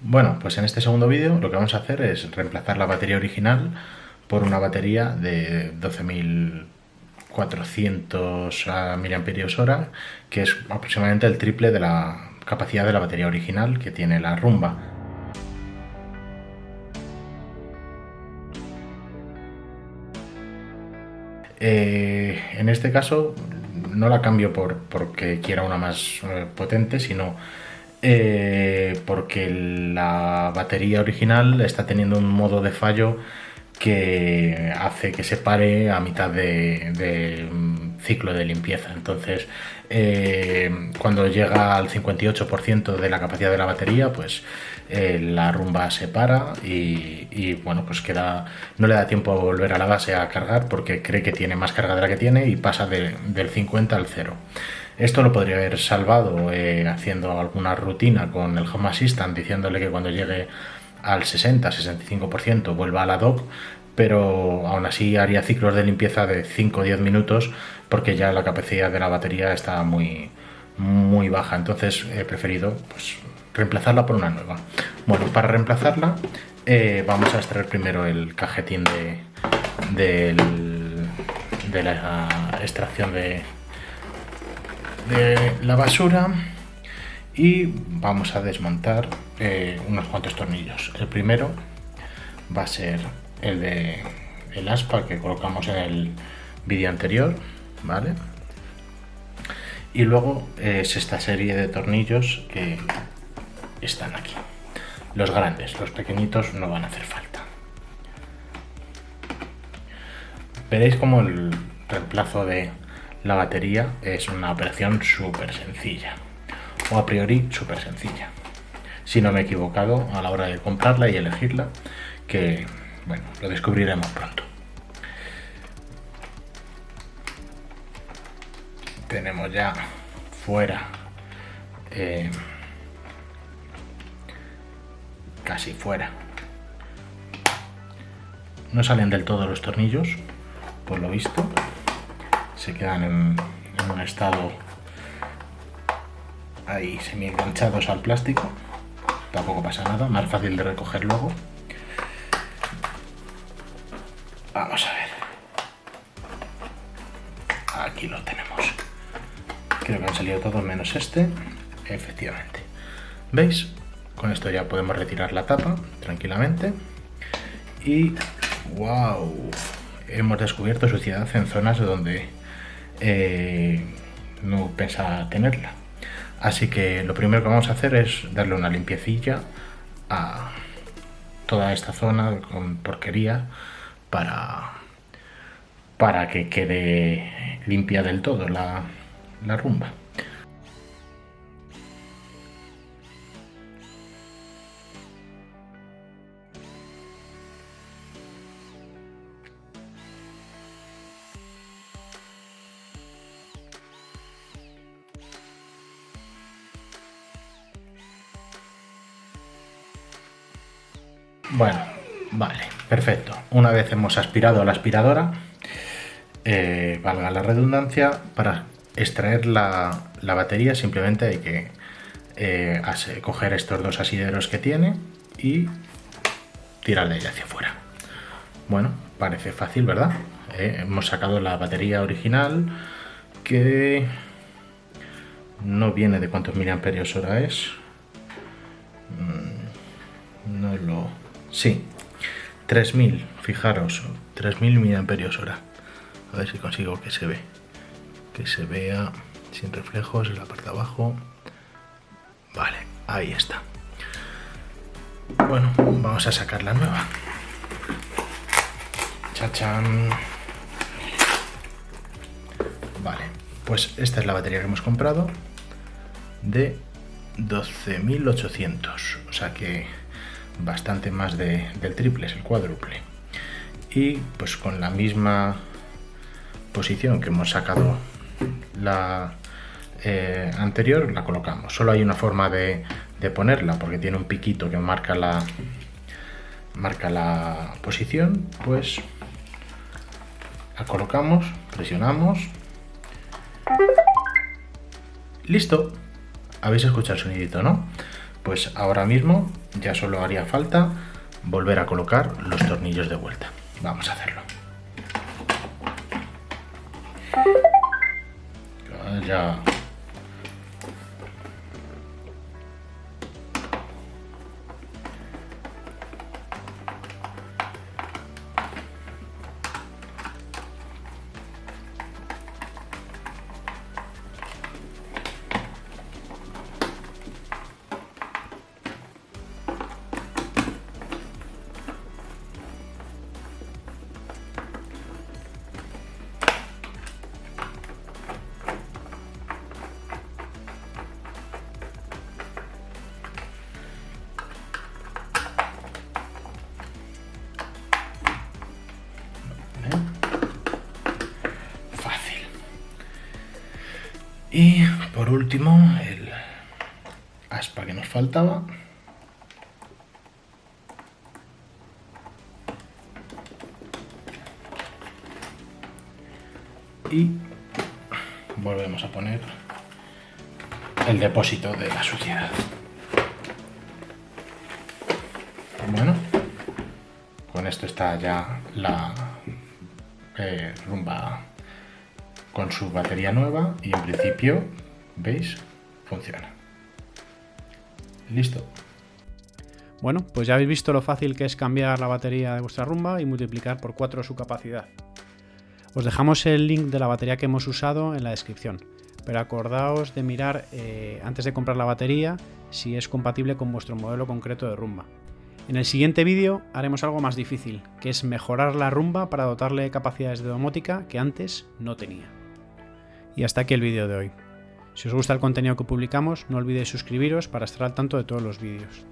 Bueno, pues en este segundo vídeo lo que vamos a hacer es reemplazar la batería original por una batería de 12.400 mAh, que es aproximadamente el triple de la capacidad de la batería original que tiene la Rumba. En este caso no la cambio porque quiera una más potente, sino porque la batería original está teniendo un modo de fallo que hace que se pare a mitad de ciclo de limpieza. Entonces, cuando llega al 58% de la capacidad de la batería, pues la Rumba se para y bueno, pues no le da tiempo a volver a la base a cargar porque cree que tiene más carga de la que tiene y pasa del 50 al 0. Esto lo podría haber salvado haciendo alguna rutina con el Home Assistant, diciéndole que cuando llegue al 60-65% vuelva a la dock, pero aún así haría ciclos de limpieza de 5 o 10 minutos porque ya la capacidad de la batería está muy baja. Entonces he preferido pues reemplazarla por una nueva. Bueno, para reemplazarla vamos a extraer primero el cajetín de la extracción de la basura y vamos a desmontar unos cuantos tornillos. El primero va a ser el aspa que colocamos en el vídeo anterior, ¿vale? Y luego es esta serie de tornillos que están aquí, los grandes. Los pequeñitos no van a hacer falta. Veréis como el reemplazo de la batería es una operación súper sencilla, o a priori súper sencilla, si no me he equivocado a la hora de comprarla y elegirla, que bueno, lo descubriremos pronto. Tenemos ya fuera casi fuera. No salen del todo los tornillos, por lo visto. Se quedan en un estado ahí semi enganchados al plástico. Tampoco pasa nada, más fácil de recoger luego. Vamos a ver. Aquí lo tenemos. Creo que han salido todos menos este. Efectivamente. ¿Veis? Con esto ya podemos retirar la tapa tranquilamente. Y ¡wow! Hemos descubierto suciedad en zonas donde no pensaba tenerla. Así que lo primero que vamos a hacer es darle una limpiecilla a toda esta zona con porquería para que quede limpia del todo la Rumba. Bueno, vale, perfecto. Una vez hemos aspirado a la aspiradora, valga la redundancia, para extraer la batería simplemente hay que coger estos dos asideros que tiene y tirarle hacia afuera. Bueno, parece fácil, ¿verdad? Hemos sacado la batería original, que no viene de cuántos miliamperios hora es. Sí, 3000, fijaros, 3000 miliamperios hora. A ver si consigo que se vea sin reflejos en la parte de abajo. Vale, ahí está. Bueno, vamos a sacar la nueva. ¡Chachán! Vale, pues esta es la batería que hemos comprado de 12.800, o sea que bastante más del triple, es el cuádruple. Y pues con la misma posición que hemos sacado la anterior, la colocamos. Solo hay una forma de ponerla, porque tiene un piquito que marca la posición. Pues la colocamos, presionamos. ¡Listo! Habéis escuchado el sonidito, ¿no? Pues ahora mismo Ya solo haría falta volver a colocar los tornillos de vuelta. Vamos a hacerlo. Ya. Fácil. Y por último, el aspa que nos faltaba. Y volvemos a poner el depósito de la suciedad. Bueno, con esto está ya la rumba con su batería nueva y en principio, ¿veis? Funciona. Listo. Bueno, pues ya habéis visto lo fácil que es cambiar la batería de vuestra rumba y multiplicar por 4 su capacidad. Os dejamos el link de la batería que hemos usado en la descripción, pero acordaos de mirar antes de comprar la batería si es compatible con vuestro modelo concreto de rumba. En el siguiente vídeo haremos algo más difícil, que es mejorar la rumba para dotarle de capacidades de domótica que antes no tenía. Y hasta aquí el vídeo de hoy. Si os gusta el contenido que publicamos, no olvidéis suscribiros para estar al tanto de todos los vídeos.